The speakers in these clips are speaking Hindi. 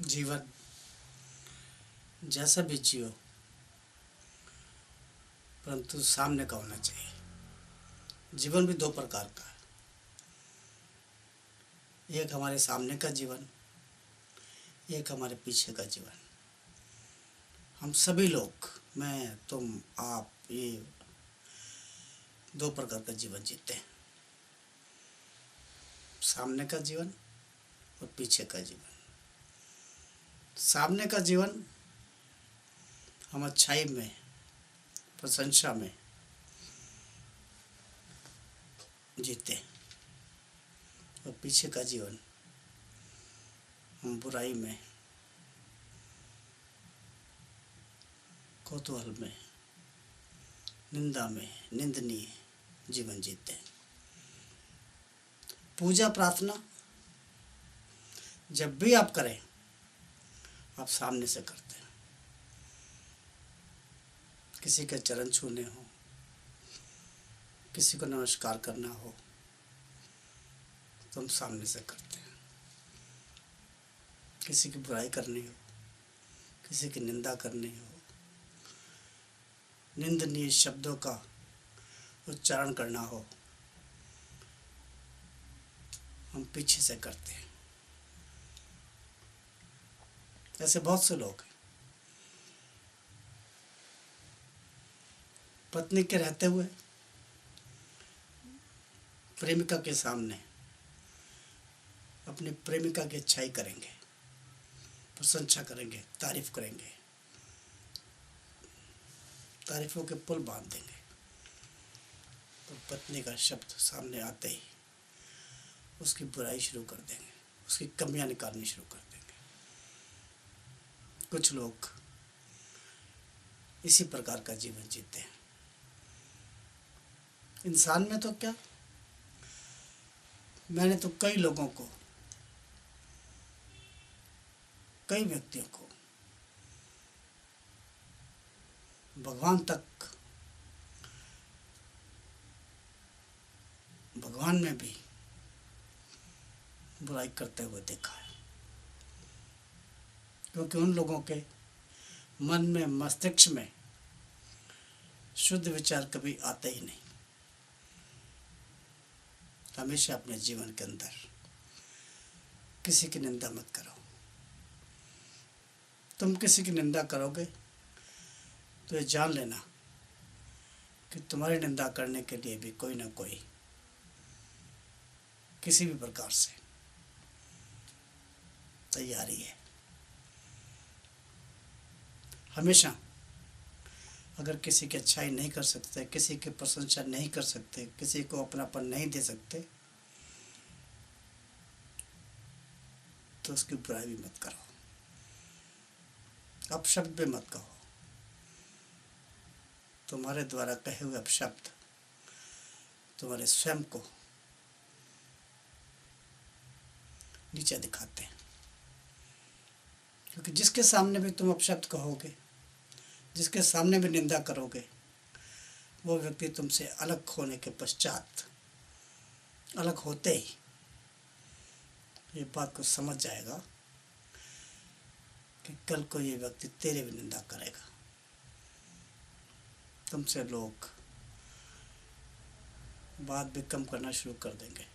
जीवन जैसा भी जियो, परंतु सामने का होना चाहिए। जीवन भी दो प्रकार का है, एक हमारे सामने का जीवन, एक हमारे पीछे का जीवन। हम सभी लोग, मैं, तुम, आप, ये दो प्रकार का जीवन जीते हैं, सामने का जीवन और पीछे का जीवन। सामने का जीवन हम अच्छाई में, प्रशंसा में जीते हैं, और पीछे का जीवन हम बुराई में, कौतूहल में, निंदा में, निंदनीय जीवन जीते हैं। पूजा प्रार्थना जब भी आप करें, आप सामने से करते हैं। किसी के चरण छूने हो, किसी को नमस्कार करना हो, तो हम सामने से करते हैं। किसी की बुराई करनी हो, किसी की निंदा करनी हो, निंदनीय शब्दों का उच्चारण करना हो, हम पीछे से करते हैं। ऐसे बहुत से लोग हैं, पत्नी के रहते हुए प्रेमिका के सामने अपनी प्रेमिका की अच्छाई करेंगे, प्रशंसा करेंगे, तारीफ करेंगे, तारीफों के पुल बांध देंगे। तो पत्नी का शब्द सामने आते ही उसकी बुराई शुरू कर देंगे, उसकी कमियां निकालनी शुरू कर देंगे। कुछ लोग इसी प्रकार का जीवन जीते हैं। इंसान में तो क्या, मैंने तो कई लोगों को, कई व्यक्तियों को भगवान में भी बुराई करते हुए देखा है। क्योंकि उन लोगों के मन में, मस्तिष्क में शुद्ध विचार कभी आते ही नहीं। हमेशा अपने जीवन के अंदर किसी की निंदा मत करो। तुम किसी की निंदा करोगे तो ये जान लेना कि तुम्हारी निंदा करने के लिए भी कोई ना कोई किसी भी प्रकार से तैयारी है। हमेशा अगर किसी की अच्छाई नहीं कर सकते, किसी की प्रशंसा नहीं कर सकते, किसी को अपनापन नहीं दे सकते, तो उसकी बुराई भी मत करो, अपशब्द भी मत कहो। तुम्हारे द्वारा कहे हुए अपशब्द तुम्हारे स्वयं को नीचा दिखाते हैं। क्योंकि जिसके सामने भी तुम अपशब्द कहोगे, जिसके सामने भी निंदा करोगे, वो व्यक्ति तुमसे अलग होने के पश्चात, अलग होते ही ये बात को समझ जाएगा कि कल को ये व्यक्ति तेरे भी निंदा करेगा। तुमसे लोग बात भी कम करना शुरू कर देंगे।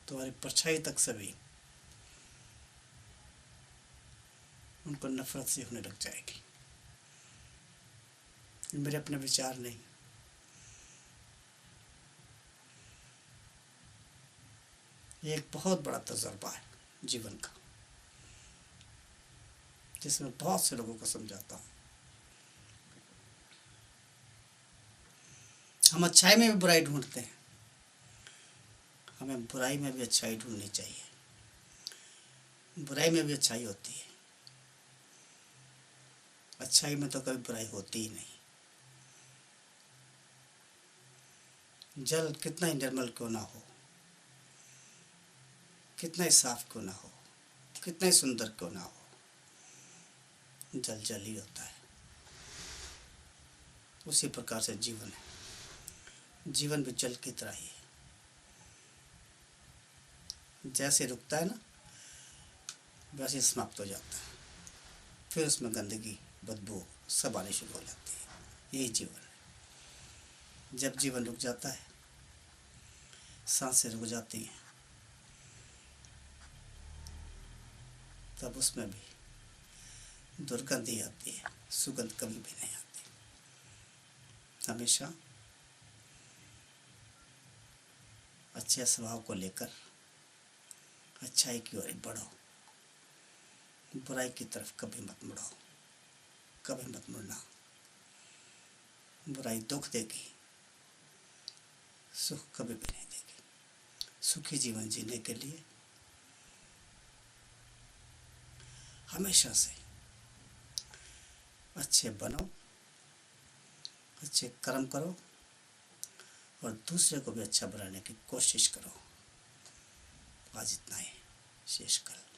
तुम्हारी परछाई तक से भी उनको नफरत सी होने लग जाएगी। मेरे अपने विचार नहीं, ये एक बहुत बड़ा तजुर्बा है जीवन का, जिसमें बहुत से लोगों को समझाता हूँ। हम अच्छाई में भी बुराई ढूंढते हैं, हमें बुराई में भी अच्छाई ढूंढनी चाहिए। बुराई में भी अच्छाई होती है, अच्छाई में तो कभी बुराई होती ही नहीं। जल कितना ही निर्मल क्यों ना हो, कितना ही साफ क्यों ना हो, कितना ही सुंदर क्यों ना हो, जल जल ही होता है। उसी प्रकार से जीवन है, जीवन भी जल की तरह ही है। जैसे रुकता है ना, वैसे ही समाप्त हो जाता है। फिर उसमें गंदगी, बदबू सब आनी शुरू हो जाती है। यही जीवन है। जब जीवन रुक जाता है, सांसें रुक जाती हैं, तब उसमें भी दुर्गंधी आती है, सुगंध कभी भी नहीं आती। हमेशा अच्छे स्वभाव को लेकर अच्छाई की ओर बढ़ो, बुराई की तरफ कभी मत मुड़ो, कभी मत मुड़ना। बुराई दुख देगी, सुख कभी भी नहीं देगी। सुखी जीवन जीने के लिए हमेशा से अच्छे बनो, अच्छे कर्म करो और दूसरे को भी अच्छा बनाने की कोशिश करो। आज इतना ही, शेष कल।